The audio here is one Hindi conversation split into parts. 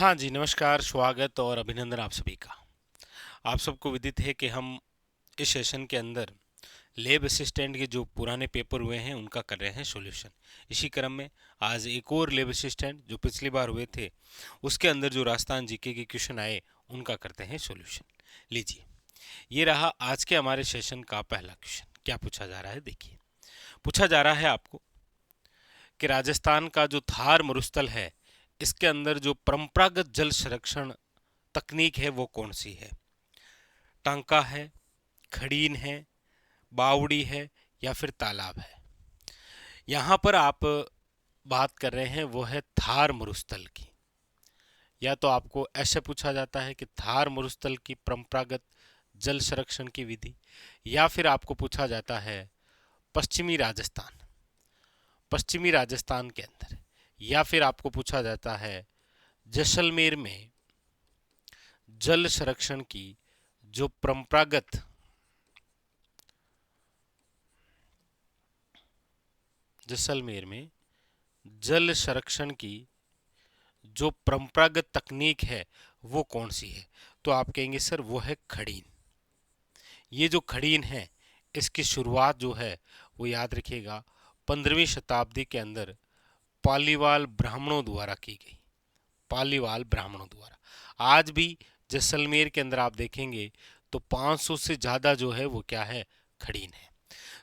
हाँ जी, नमस्कार, स्वागत और अभिनंदन आप सभी का। आप सबको विदित है कि हम इस सेशन के अंदर लैब असिस्टेंट के जो पुराने पेपर हुए हैं उनका कर रहे हैं सॉल्यूशन। इसी क्रम में आज एक और लैब असिस्टेंट जो पिछली बार हुए थे उसके अंदर जो राजस्थान जीके के क्वेश्चन आए उनका करते हैं सॉल्यूशन। लीजिए, ये रहा आज के हमारे सेशन का पहला क्वेश्चन। क्या पूछा जा रहा है देखिए। पूछा जा रहा है आपको कि राजस्थान का जो थार मरुस्थल है इसके अंदर जो परंपरागत जल संरक्षण तकनीक है वो कौन सी है। टांका है, खड़ीन है, बावड़ी है या फिर तालाब है। यहाँ पर आप बात कर रहे हैं वो है थार मरुस्थल की। या तो आपको ऐसे पूछा जाता है कि थार मरुस्थल की परंपरागत जल संरक्षण की विधि, या फिर आपको पूछा जाता है पश्चिमी राजस्थान, पश्चिमी राजस्थान के अंदर, या फिर आपको पूछा जाता है जैसलमेर में जल संरक्षण की जो परंपरागत जैसलमेर में जल संरक्षण की जो परंपरागत तकनीक है वो कौन सी है। तो आप कहेंगे सर वो है खड़ीन। ये जो खड़ीन है इसकी शुरुआत जो है वो याद रखिएगा 15वीं शताब्दी के अंदर पालीवाल ब्राह्मणों द्वारा की गई। पालीवाल ब्राह्मणों द्वारा आज भी जैसलमेर के अंदर आप देखेंगे तो 500 से ज़्यादा जो है वो क्या है, खड़ीन है।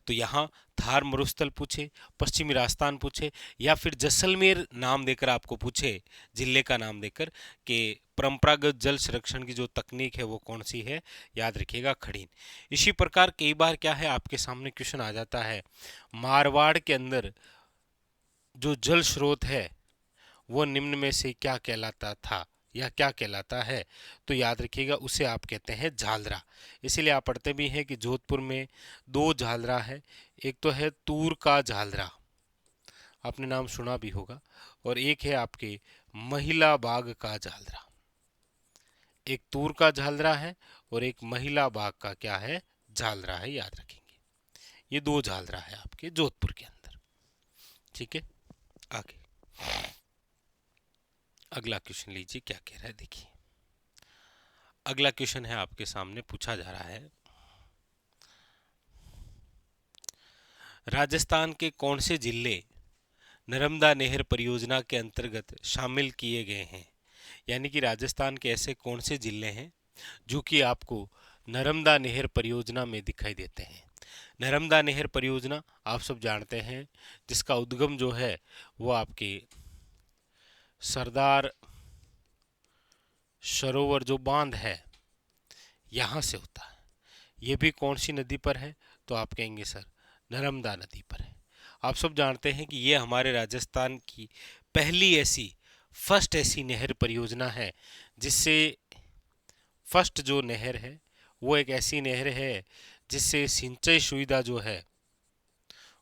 तो यहाँ थार मरुस्थल पूछे, पश्चिमी राजस्थान पूछे, या फिर जैसलमेर नाम देकर आपको पूछे, जिले का नाम देकर, कि परंपरागत जल संरक्षण की जो तकनीक है वो कौन सी है, याद रखिएगा खड़ीन। इसी प्रकार कई बार क्या है आपके सामने क्वेश्चन आ जाता है, मारवाड़ के अंदर जो जल स्रोत है वो निम्न में से क्या कहलाता था या क्या कहलाता है। तो याद रखिएगा उसे आप कहते हैं झालरा। इसीलिए आप पढ़ते भी हैं कि जोधपुर में दो झालरा है, एक तो है तूर का झालरा, आपने नाम सुना भी होगा, और एक है आपके महिला बाग का झालरा। एक तूर का झालरा है और एक महिला बाग का क्या है, झालरा है, याद रखेंगे। ये दो झालरा है आपके जोधपुर के अंदर। ठीक है, आगे अगला क्वेश्चन लीजिए क्या कह रहा है देखिए। अगला क्वेश्चन है आपके सामने, पूछा जा रहा है राजस्थान के कौन से जिले नर्मदा नहर परियोजना के अंतर्गत शामिल किए गए हैं। यानी कि राजस्थान के ऐसे कौन से जिले हैं जो कि आपको नर्मदा नहर परियोजना में दिखाई देते हैं। नर्मदा नहर परियोजना आप सब जानते हैं जिसका उद्गम जो है वो आपके सरदार सरोवर जो बांध है यहाँ से होता है। ये भी कौन सी नदी पर है, तो आप कहेंगे सर नर्मदा नदी पर है। आप सब जानते हैं कि ये हमारे राजस्थान की पहली ऐसी फर्स्ट ऐसी नहर परियोजना है जिससे फर्स्ट जो नहर है वो एक ऐसी नहर है जिससे सिंचाई सुविधा जो है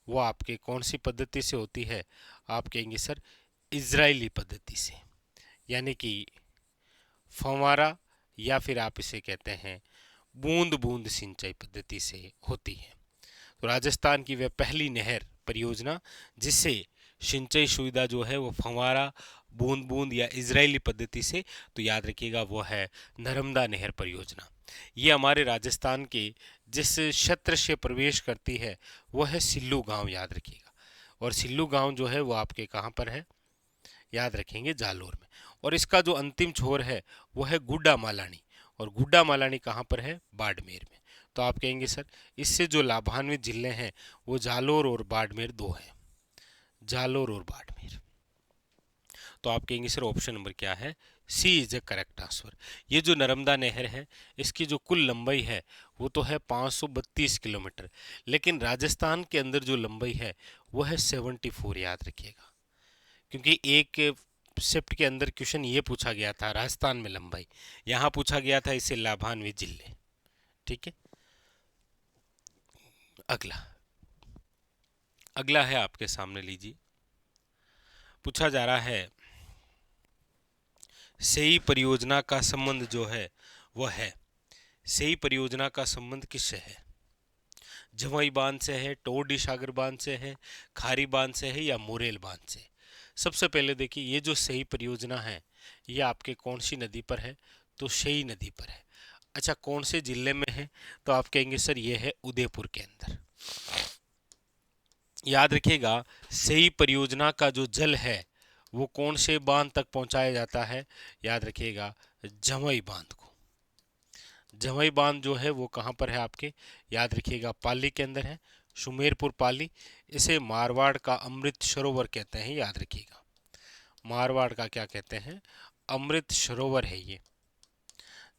वो आपके कौन सी पद्धति से होती है। आप कहेंगे सर इजरायली पद्धति से, यानी कि फंवारा, या फिर आप इसे कहते हैं बूंद बूंद सिंचाई पद्धति से होती है। तो राजस्थान की वह पहली नहर परियोजना जिससे सिंचाई सुविधा जो है वो फंवारा, बूंद बूंद या इजरायली पद्धति से, तो याद रखिएगा वो है नर्मदा नहर परियोजना। ये हमारे राजस्थान के जिस क्षेत्र से प्रवेश करती है वो है सिल्लू गांव, याद रखिएगा। और सिल्लू गांव जो है वो आपके कहाँ पर है, याद रखेंगे जालोर में। और इसका जो अंतिम छोर है वो है गुड्डा मालानी, और गुड्डा मालानी कहाँ पर है, बाड़मेर में। तो आप कहेंगे सर इससे जो लाभान्वित जिले हैं वो जालोर और बाड़मेर दो हैं, जालोर और बाड़मेर। तो आप कहेंगे सर ऑप्शन नंबर क्या है, सी इज द करेक्ट आंसर। ये जो नर्मदा नहर है इसकी जो कुल लंबाई है वो तो है 532 किलोमीटर, लेकिन राजस्थान के अंदर जो लंबाई है वो है 74, याद रखिएगा। क्योंकि एक शिफ्ट के अंदर क्वेश्चन ये पूछा गया था राजस्थान में लंबाई, यहाँ पूछा गया था इससे लाभान्वित जिले। ठीक है, अगला अगला है आपके सामने, लीजिए। पूछा जा रहा है सेई परियोजना का संबंध जो है वह है, सेई परियोजना का संबंध किससे है, जवाई बांध से है, टोडी सागर बांध से है, खारी बांध से है, या मोरेल बांध से। सबसे पहले देखिए ये जो सेई परियोजना है ये आपके कौन सी नदी पर है? तो शेई नदी पर है। अच्छा, कौन से जिले में है? तो आप कहेंगे सर ये है उदयपुर के अंदर। याद रखिएगा, सेई परियोजना का जो जल है वो कौन से बांध तक पहुंचाया जाता है? याद रखिएगा, जमई बांध को। जमई बांध जो है वो कहाँ पर है आपके? याद रखिएगा, पाली के अंदर है, सुमेरपुर पाली। इसे मारवाड़ का अमृत सरोवर कहते हैं, याद रखिएगा। मारवाड़ का क्या कहते हैं? अमृत सरोवर है ये,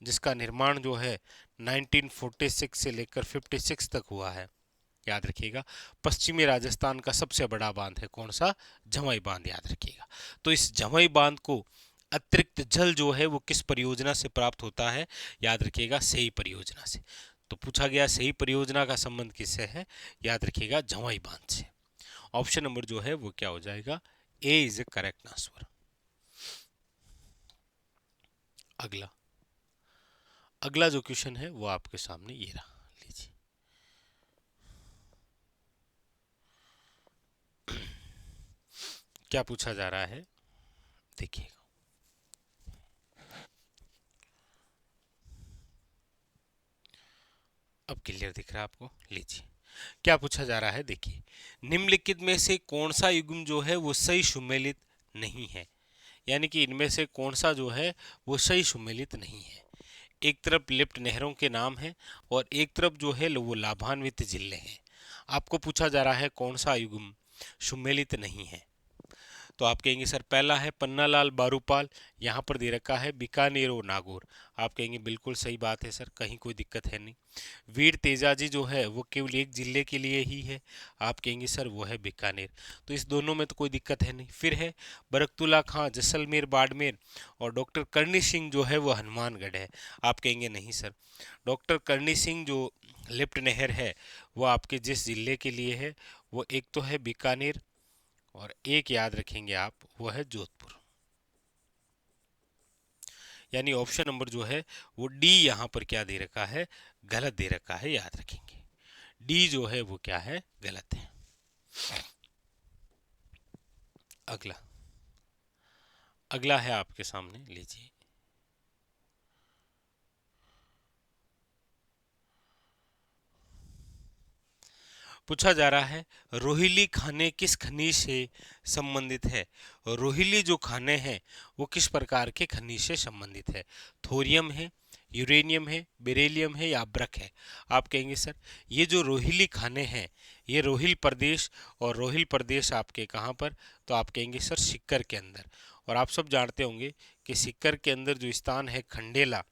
जिसका निर्माण जो है 1946 से लेकर 56 तक हुआ है, याद रखिएगा। पश्चिमी राजस्थान का सबसे बड़ा बांध है कौन सा? जमई बांध, याद रखिएगा। तो इस जमई बांध को अतिरिक्त जल जो है वो किस परियोजना से प्राप्त होता है? याद रखिएगा, सेई परियोजना से। तो पूछा गया सेई परियोजना का संबंध किससे है? याद रखिएगा, जमई बांध से। ऑप्शन नंबर जो है वो क्या हो जाएगा? ए इज ए करेक्ट आंसर। अगला अगला जो क्वेश्चन है वो आपके सामने ये रहा, लीजिए। क्या पूछा जा रहा है, देखिएगा। अब क्लियर दिख रहा है आपको? लीजिए, क्या पूछा जा रहा है, देखिए। निम्नलिखित में से कौन सा युग्म जो है वो सही सुमेलित नहीं है? यानी कि इनमें से कौन सा जो है वो सही सुमेलित नहीं है? एक तरफ लिफ्ट नहरों के नाम है और एक तरफ जो है वो लाभान्वित जिले हैं। आपको पूछा जा रहा है कौन सा युग्म सुमेलित नहीं है? तो आप कहेंगे सर पहला है पन्नालाल बारूपाल, यहाँ पर दे रखा है बीकानेर और नागौर। आप कहेंगे बिल्कुल सही बात है सर, कहीं कोई दिक्कत है नहीं। वीर तेजाजी जो है वो केवल एक जिले के लिए ही है, आप कहेंगे सर वो है बीकानेर। तो इस दोनों में तो कोई दिक्कत है नहीं। फिर है बरकतुल्ला खां जैसलमेर बाड़मेर, और डॉक्टर करनी सिंह जो है वो हनुमानगढ़ है। आप कहेंगे नहीं सर, डॉक्टर करनी सिंह जो लिफ्ट नहर है वो आपके जिस जिले के लिए है वो एक तो है बीकानेर और एक याद रखेंगे आप वो है जोधपुर। यानी ऑप्शन नंबर जो है वो डी यहाँ पर क्या दे रखा है? गलत दे रखा है, याद रखेंगे। डी जो है वो क्या है? गलत है। अगला अगला है आपके सामने, लीजिए। पूछा जा रहा है रोहिली खाने किस खनिज से संबंधित है? रोहिली जो खाने हैं वो किस प्रकार के खनिज से संबंधित है? थोरियम है, यूरेनियम है, बेरिलियम है या ब्रक है? आप कहेंगे सर ये जो रोहिली खाने हैं ये रोहिल प्रदेश, और रोहिल प्रदेश आपके कहाँ पर? तो आप कहेंगे सर सिक्कर के अंदर। और आप सब जानते होंगे कि सिक्कर के अंदर जो स्थान है खंडेला,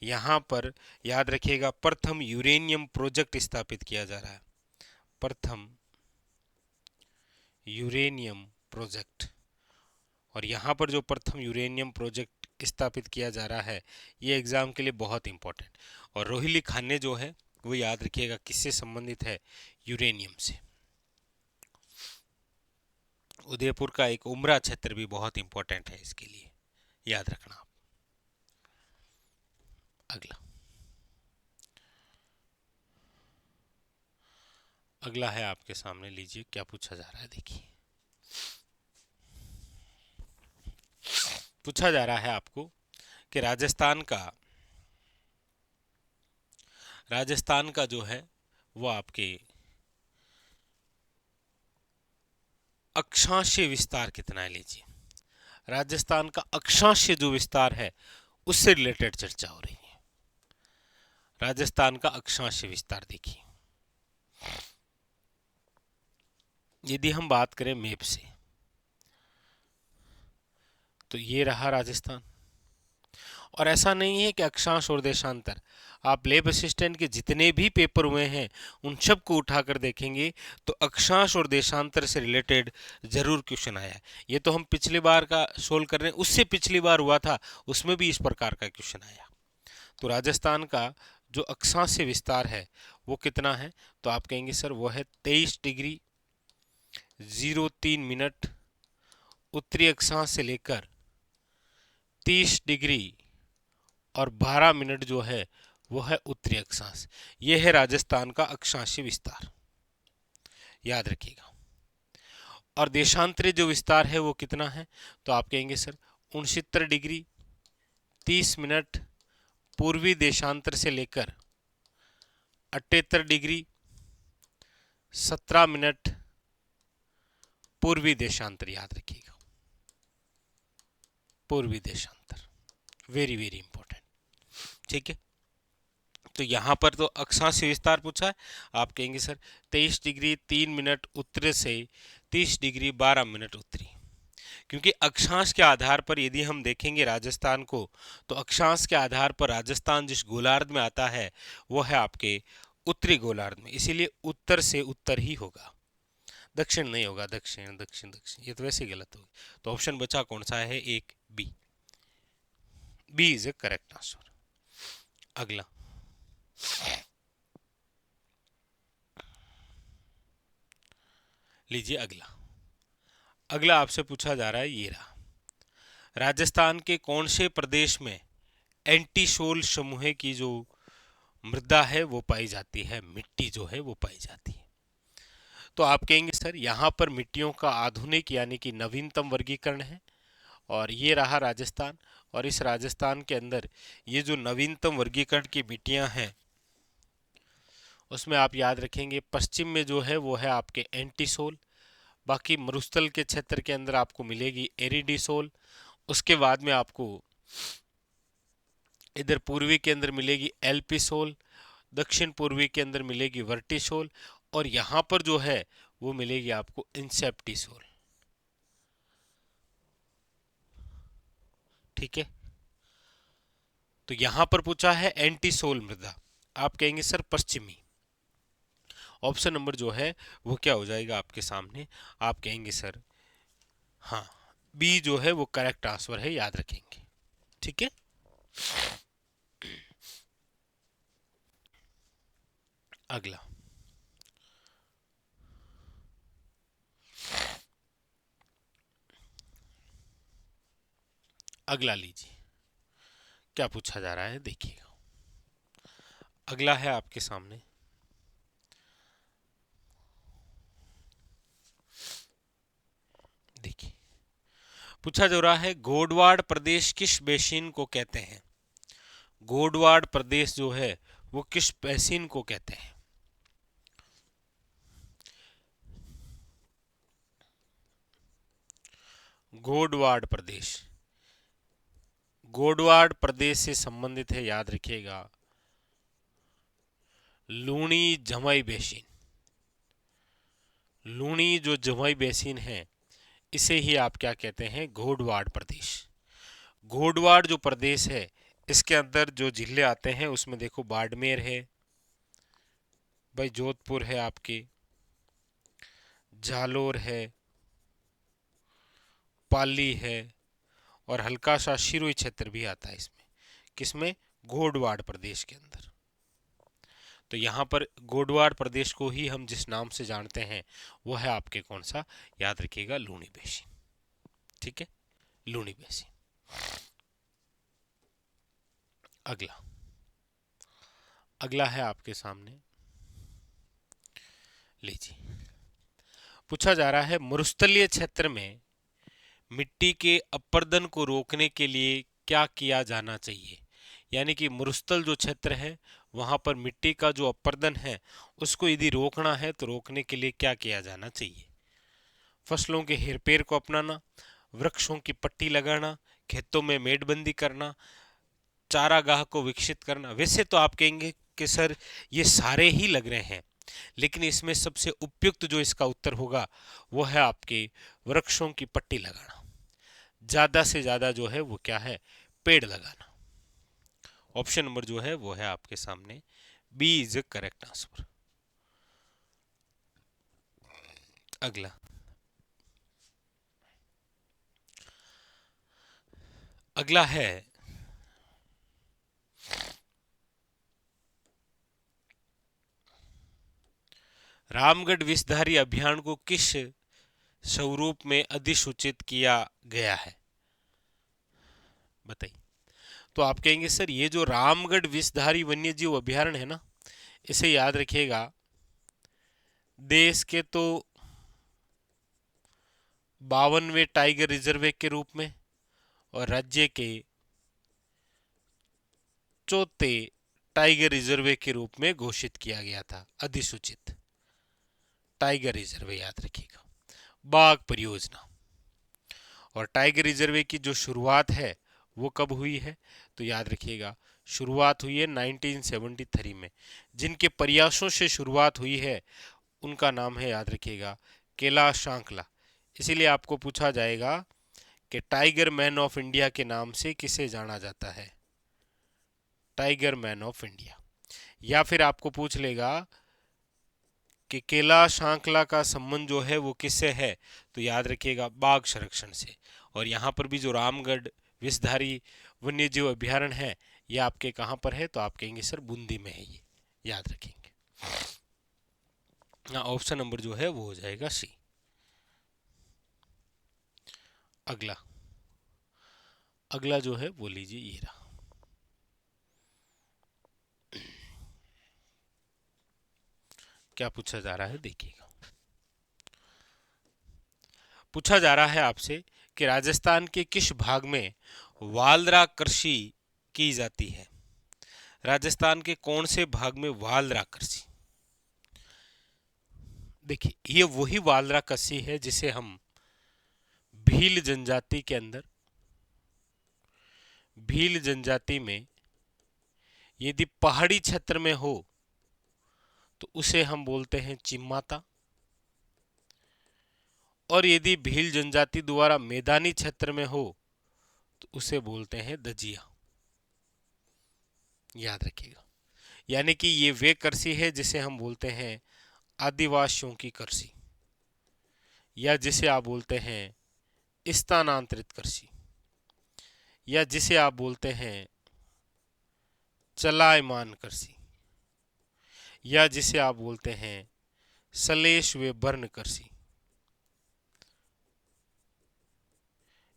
यहाँ पर याद रखिएगा प्रथम यूरेनियम प्रोजेक्ट स्थापित किया जा रहा है। प्रथम यूरेनियम प्रोजेक्ट, और यहाँ पर जो प्रथम यूरेनियम प्रोजेक्ट स्थापित किया जा रहा है ये एग्जाम के लिए बहुत इंपॉर्टेंट। और रोहिली खाने जो है वो याद रखिएगा किससे संबंधित है? यूरेनियम से। उदयपुर का एक उमरा क्षेत्र भी बहुत इंपॉर्टेंट है इसके लिए, याद रखना आप। अगला अगला है आपके सामने, लीजिए क्या पूछा जा रहा है, देखिए। पूछा जा रहा है आपको कि राजस्थान का जो है वो आपके अक्षांशीय विस्तार कितना है? लीजिए, राजस्थान का अक्षांशीय जो विस्तार है उससे रिलेटेड चर्चा हो रही है। राजस्थान का अक्षांशीय विस्तार देखिए, यदि हम बात करें मैप से तो ये रहा राजस्थान। और ऐसा नहीं है कि अक्षांश और देशांतर, आप लैब असिस्टेंट के जितने भी पेपर हुए हैं उन सब को उठाकर देखेंगे तो अक्षांश और देशांतर से रिलेटेड जरूर क्वेश्चन आया है। ये तो हम पिछली बार का सोल्व कर रहे हैं, उससे पिछली बार हुआ था उसमें भी इस प्रकार का क्वेश्चन आया। तो राजस्थान का जो अक्षांशीय विस्तार है वो कितना है? तो आप कहेंगे सर वो है 23 डिग्री 03 मिनट उत्तरी अक्षांश से लेकर 30 डिग्री और 12 मिनट जो है वो है उत्तरी अक्षांश। ये है राजस्थान का अक्षांशीय विस्तार, याद रखिएगा। और देशांतरी जो विस्तार है वो कितना है? तो आप कहेंगे सर 69 डिग्री 30 मिनट पूर्वी देशांतर से लेकर 78 डिग्री 17 मिनट पूर्वी देशांतर, याद रखिएगा, पूर्वी देशांतर, वेरी वेरी इंपॉर्टेंट। ठीक है, तो यहां पर तो अक्षांश विस्तार पूछा है, आप कहेंगे सर 23 डिग्री 3 मिनट उत्तरी से 30 डिग्री 12 मिनट उत्तरी, क्योंकि अक्षांश के आधार पर यदि हम देखेंगे राजस्थान को, तो अक्षांश के आधार पर राजस्थान जिस गोलार्ध में आता है वो है आपके उत्तरी गोलार्ध में, इसीलिए उत्तर से उत्तर ही होगा, दक्षिण नहीं होगा, दक्षिण दक्षिण दक्षिण ये तो वैसे ही गलत होगी। तो ऑप्शन बचा कौन सा है, एक B, B is a correct answer. अगला, लीजिए अगला, अगला आपसे पूछा जा रहा है, ये रहा, राजस्थान के कौन से प्रदेश में एंटीसोल समूह की जो मृदा है वो पाई जाती है, मिट्टी जो है वो पाई जाती है। तो आप कहेंगे सर यहाँ पर मिट्टियों का आधुनिक यानी कि नवीनतम वर्गीकरण है, और ये रहा राजस्थान, और इस राजस्थान के अंदर ये जो नवीनतम वर्गीकरण की मिट्टियां हैं उसमें आप याद रखेंगे पश्चिम में जो है वो है आपके एंटीसोल, बाकी मरुस्थल के क्षेत्र के अंदर आपको मिलेगी एरिडीसोल, उसके बाद में आपको इधर पूर्वी के अंदर मिलेगी एल्पिसोल, दक्षिण पूर्वी के अंदर मिलेगी वर्टिसोल, और यहां पर जो है वो मिलेगी आपको इंसेप्टिसोल। ठीक है, तो यहां पर पूछा है एंटीसोल मृदा, आप कहेंगे सर पश्चिमी, ऑप्शन नंबर जो है वो क्या हो जाएगा आपके सामने, आप कहेंगे सर हाँ बी जो है वो करेक्ट आंसर है, याद रखेंगे। ठीक है, अगला, अगला लीजिए, क्या पूछा जा रहा है देखिएगा, अगला है आपके सामने, देखिए पूछा जा रहा है गोडवाड़ प्रदेश किस बेसिन को कहते हैं, गोडवाड़ प्रदेश जो है वो किस बेसिन को कहते हैं। गोडवाड़ प्रदेश, गोडवाड़ प्रदेश से संबंधित है, याद रखिएगा लूणी जमाई बेसिन, लूणी जो जमाई बेसिन है इसे ही आप क्या कहते हैं, घोड़वाड़ प्रदेश। घोड़वाड़ जो प्रदेश है इसके अंदर जो जिले आते हैं उसमें देखो बाड़मेर है भाई, जोधपुर है आपके, जालोर है, पाली है, और हल्का सा सिरोही क्षेत्र भी आता है इसमें, किसमें, घोड़वाड़ प्रदेश के अंदर। तो यहाँ पर गोडवाड़ प्रदेश को ही हम जिस नाम से जानते हैं वो है आपके कौन सा, याद रखिएगा लूणी बेसिन। ठीक है, लूणी बेसिन। अगला, अगला है आपके सामने, लीजिए पूछा जा रहा है मरुस्थलीय क्षेत्र में मिट्टी के अपरदन को रोकने के लिए क्या किया जाना चाहिए, यानी कि मरुस्थल जो क्षेत्र है वहां पर मिट्टी का जो अपरदन है उसको यदि रोकना है तो रोकने के लिए क्या किया जाना चाहिए। फसलों के हेरफेर को अपनाना, वृक्षों की पट्टी लगाना, खेतों में मेड़बंदी करना, चारागाह को विकसित करना। वैसे तो आप कहेंगे कि सर ये सारे ही लग रहे हैं, लेकिन इसमें सबसे उपयुक्त जो इसका उत्तर होगा वो है आपके वृक्षों की पट्टी लगाना, ज्यादा से ज्यादा जो है वो क्या है, पेड़ लगाना। ऑप्शन नंबर जो है वो है आपके सामने बी इज करेक्ट आंसर। अगला, अगला है रामगढ़ विषधारी अभियान को किस स्वरूप में अधिसूचित किया गया है, बताइए। तो आप कहेंगे सर ये जो रामगढ़ विषधारी वन्यजीव अभयारण्य है ना, इसे याद रखिएगा देश के तो 52वें टाइगर रिजर्व के रूप में और राज्य के चौथे टाइगर रिजर्व के रूप में घोषित किया गया था। अधिसूचित टाइगर रिजर्व याद रखिएगा। बाघ परियोजना और टाइगर रिजर्व की जो शुरुआत है वो कब हुई है, तो याद रखिएगा शुरुआत हुई है 1973 में। जिनके प्रयासों से शुरुआत हुई है उनका नाम है, याद रखिएगा, कैलाश सांकला। इसीलिए आपको पूछा जाएगा कि टाइगर मैन ऑफ इंडिया के नाम से किसे जाना जाता है, टाइगर मैन ऑफ इंडिया। या फिर आपको पूछ लेगा कि कैलाश सांकला का संबंध जो है वो किससे है, तो याद रखिएगा बाघ संरक्षण से। और यहाँ पर भी जो रामगढ़ विषधारी वन्यजीव अभ्यारण्य है ये आपके कहाँ पर है, तो आप कहेंगे सर बूंदी में है, ये याद रखेंगे। ऑप्शन नंबर जो है वो हो जाएगा सी। अगला अगला जो है वो लीजिए, ये रहा। क्या पूछा जा रहा है देखिएगा। पूछा जा रहा है आपसे कि राजस्थान के किस भाग में वालरा कृषि की जाती है। राजस्थान के कौन से भाग में वालरा कृषि। देखिए ये वही वालरा कृषि है जिसे हम भील जनजाति के अंदर, भील जनजाति में यदि पहाड़ी क्षेत्र में हो तो उसे हम बोलते हैं चिम्माता, और यदि भील जनजाति द्वारा मैदानी क्षेत्र में हो तो उसे बोलते हैं दजिया। याद रखिएगा, यानी कि ये वे कृषि है जिसे हम बोलते हैं आदिवासियों की कृषि, या जिसे आप बोलते हैं स्थानांतरित कृषि, या जिसे आप बोलते हैं चलायमान कृषि, या जिसे आप बोलते हैं सलेश व बर्न कृषि।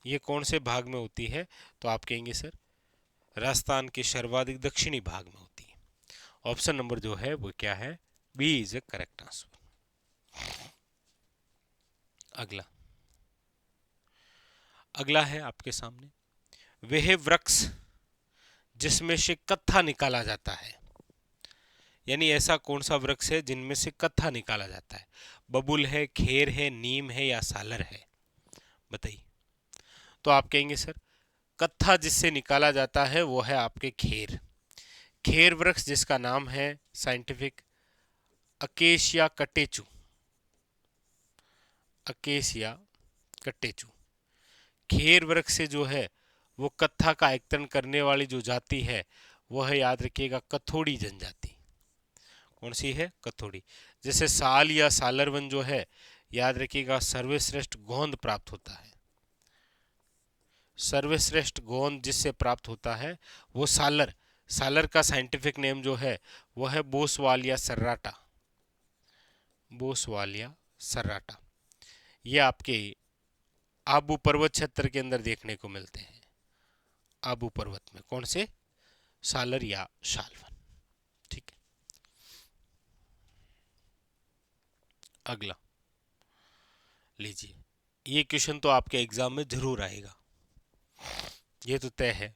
ये कौन से भाग में होती है, तो आप कहेंगे सर राजस्थान के सर्वाधिक दक्षिणी भाग में होती है। ऑप्शन नंबर जो है वो क्या है, B is a correct answer. अगला अगला है आपके सामने, वह वृक्ष जिसमें से कत्था निकाला जाता है, यानी ऐसा कौन सा वृक्ष है जिनमें से कत्था निकाला जाता है। बबुल है, खेर है, नीम है या सालर है, बताइए। तो आप कहेंगे सर कत्था जिससे निकाला जाता है वो है आपके खेर। खेर वृक्ष जिसका नाम है scientific acacia catechu, acacia catechu. Kher वृक्ष से जो है वो कत्था का आयतन करने वाली जो जाति है वो है, याद रखिएगा, कथोड़ी जनजाति। कौन सी है, कथोड़ी। जैसे साल या सालरवन जो है, याद रखिएगा सर्वश्रेष्ठ गोंद प्राप्त होता है, सर्वश्रेष्ठ गोंद जिससे प्राप्त होता है वो सालर। सालर का साइंटिफिक नेम जो है वो है बोसवालिया सर्राटा, बोसवालिया सर्राटा। ये आपके आबू पर्वत क्षेत्र के अंदर देखने को मिलते हैं। आबू पर्वत में कौन से, सालर या शालवन। ठीक है। अगला लीजिए, ये क्वेश्चन तो आपके एग्जाम में जरूर आएगा, ये तो तय है।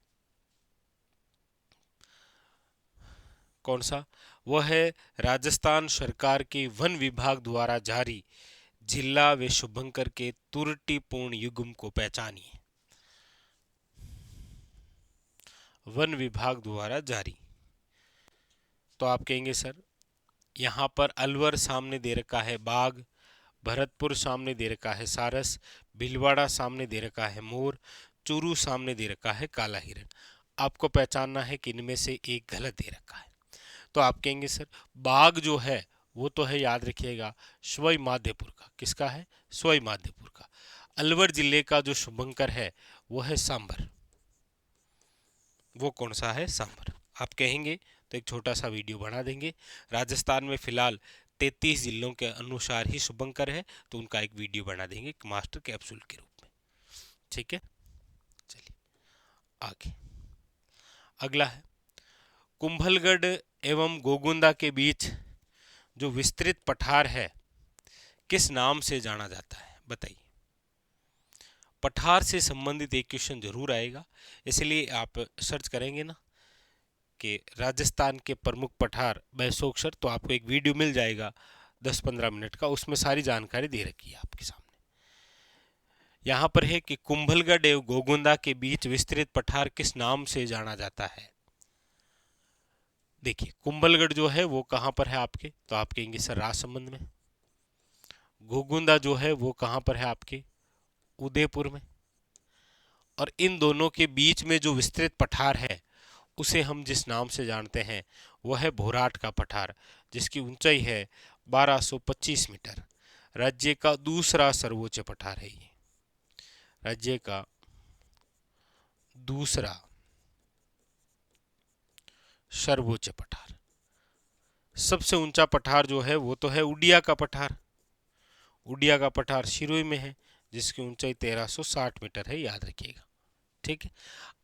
कौन सा, वह है राजस्थान सरकार के वन विभाग द्वारा जारी जिला व शुभंकर के त्रुटिपूर्ण युग्म को पहचानिए। वन विभाग द्वारा जारी, तो आप कहेंगे सर यहाँ पर अलवर सामने दे रखा है बाघ, भरतपुर सामने दे रखा है सारस, भीलवाड़ा सामने दे रखा है मोर, चूरू सामने दे रखा है काला हिरण। आपको पहचानना है कि इनमें से एक गलत दे रखा है। तो आप कहेंगे सर बाघ जो है वो तो है, याद रखिएगा, सवाई माधोपुर का। किसका है, सवाई माधोपुर का। अलवर जिले का जो शुभंकर है वो है सांबर। वो कौन सा है, सांबर। आप कहेंगे तो एक छोटा सा वीडियो बना देंगे। राजस्थान में फिलहाल 33 जिलों के अनुसार ही शुभंकर है, तो उनका एक वीडियो बना देंगे एक मास्टर कैप्सूल के रूप में। ठीक है, चलिए आगे। अगला है कुंभलगढ़ एवं गोगुंदा के बीच जो विस्तृत पठार है किस नाम से जाना जाता है, बताइए। पठार से संबंधित एक क्वेश्चन जरूर आएगा, इसलिए आप सर्च करेंगे ना कि राजस्थान के प्रमुख पठार बैसोक्षर, तो आपको एक वीडियो मिल जाएगा 10-15 मिनट का, उसमें सारी जानकारी दे रखी है आपके सामने। यहाँ पर है कि कुंभलगढ़ एवं गोगुंदा के बीच विस्तृत पठार किस नाम से जाना जाता है। देखिए कुंभलगढ़ जो है वो कहाँ पर है आपके, तो आप कहेंगे सर राजसमंद में। गोगुंदा जो है वो कहाँ पर है आपके, उदयपुर में। और इन दोनों के बीच में जो विस्तृत पठार है उसे हम जिस नाम से जानते हैं वह है भोराट का पठार, जिसकी ऊंचाई है 1225 मीटर। राज्य का दूसरा सर्वोच्च पठार है ये, राज्य का दूसरा सर्वोच्च पठार। सबसे ऊंचा पठार जो है वो तो है उड़िया का पठार। उड़िया का पठार सिरोही में है, जिसकी ऊंचाई 1360 मीटर है, याद रखिएगा। ठीक है,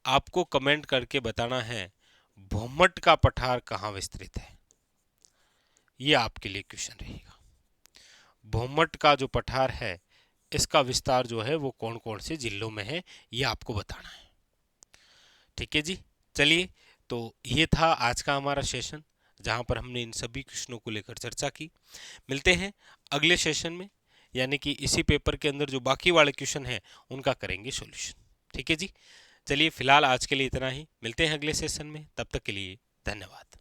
आपको कमेंट करके बताना है भोमट का पठार कहाँ विस्तृत है, ये आपके लिए क्वेश्चन रहेगा। भोमट का जो पठार है इसका विस्तार जो है वो कौन कौन से जिलों में है, ये आपको बताना है। ठीक है जी, चलिए, तो ये था आज का हमारा सेशन जहां पर हमने इन सभी क्वेश्चनों को लेकर चर्चा की। मिलते हैं अगले सेशन में, यानी कि इसी पेपर के अंदर जो बाकी वाले क्वेश्चन हैं उनका करेंगे सॉल्यूशन। ठीक है जी, चलिए फिलहाल आज के लिए इतना ही, मिलते हैं अगले सेशन में, तब तक के लिए धन्यवाद।